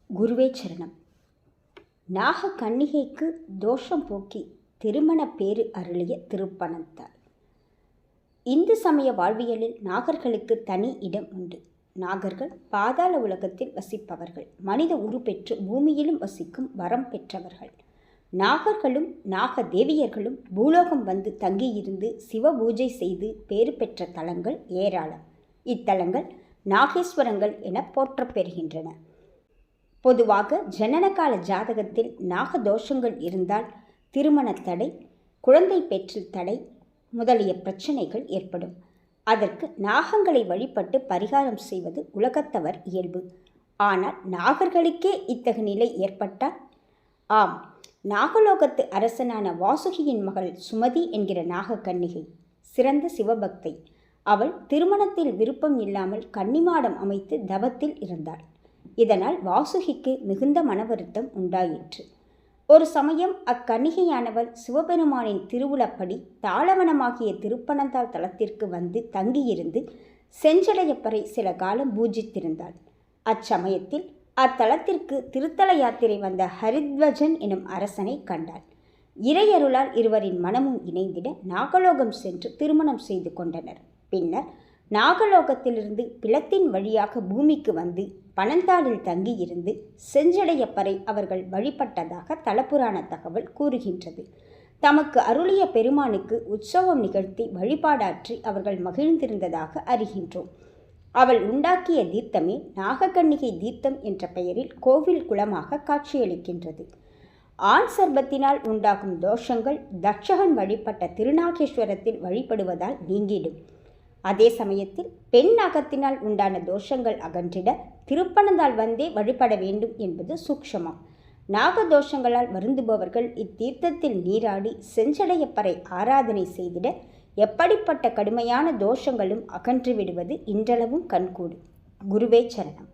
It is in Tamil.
குருவே சரணம். நாக கன்னிகைக்கு தோஷம் போக்கி திருமண பேறு அருளிய திருப்பனந்தாள். இந்து சமய வாழ்வியலில் நாகர்களுக்கு தனி இடம் உண்டு. நாகர்கள் பாதாள உலகத்தில் வசிப்பவர்கள். மனித உரு பெற்று பூமியிலும் வசிக்கும் வரம் பெற்றவர்கள். நாகர்களும் நாக தேவியர்களும் பூலோகம் வந்து தங்கியிருந்து சிவ பூஜை செய்து பேறு பெற்ற தலங்கள் ஏராளம். இத்தலங்கள் நாகேஸ்வரங்கள் என போற்றப் பெறுகின்றன. பொதுவாக ஜனனகால ஜாதகத்தில் நாகதோஷங்கள் இருந்தால் திருமண தடை, குழந்தை பெற்றில் தடை முதலிய பிரச்சனைகள் ஏற்படும். அதற்கு நாகங்களை வழிபட்டு பரிகாரம் செய்வது உலகத்தவர் இயல்பு. ஆனால் நாகர்களுக்கே இத்தகைய நிலை ஏற்பட்டால்? ஆம், நாகலோகத்து அரசனான வாசுகியின் மகள் சுமதி என்கிற நாகக்கன்னிகை சிறந்த சிவபக்தை. அவள் திருமணத்தில் விருப்பம் இல்லாமல் கன்னிமாடம் அமைத்து தவத்தில் இருந்தாள். இதனால் வாசுகிக்கு மிகுந்த மன வருத்தம் உண்டாயிற்று. ஒரு சமயம் அக்கன்னிகையானவள் சிவபெருமானின் திருவுளப்படி தாளவனமாகிய திருப்பனந்தாள் தலத்திற்கு வந்து தங்கியிருந்து செஞ்சடையப்பரை சில காலம் பூஜித்திருந்தாள். அச்சமயத்தில் அத்தலத்திற்கு திருத்தல யாத்திரை வந்த ஹரித்வஜன் எனும் அரசனை கண்டாள். இறையருளால் இருவரின் மனமும் இணைந்திட நாகலோகம் சென்று திருமணம் செய்து கொண்டனர். பின்னர் நாகலோகத்திலிருந்து பிளத்தின் வழியாக பூமிக்கு வந்து பனந்தாளில் தங்கியிருந்து செஞ்சடையப்பரை அவர்கள் வழிபட்டதாக தலப்புராண தகவல் கூறுகின்றது. தமக்கு அருளிய பெருமானுக்கு உற்சவம் நிகழ்த்தி வழிபாடாற்றி அவர்கள் மகிழ்ந்திருந்ததாக அறிகின்றோம். அவள் உண்டாக்கிய தீர்த்தமே நாகக்கன்னிகை தீர்த்தம் என்ற பெயரில் கோவில் குளமாக காட்சியளிக்கின்றது. ஆண் சர்ப்பத்தினால் உண்டாகும் தோஷங்கள் தட்சகன் வழிபட்ட திருநாகேஸ்வரத்தில் வழிபடுவதால் நீங்கிடும். அதே சமயத்தில் பெண் நாகத்தினால் உண்டான தோஷங்கள் அகன்றிட திருப்பனந்தாள் வந்தே வழிபட வேண்டும் என்பது சூக்ஷமம். நாகதோஷங்களால் வருந்துபவர்கள் இத்தீர்த்தத்தில் நீராடி செஞ்சடையப்பரை ஆராதனை செய்திட எப்படிப்பட்ட கடுமையான தோஷங்களும் அகன்று விடுவது இன்றளவும் கண்கூடு. குருவே சரணம்.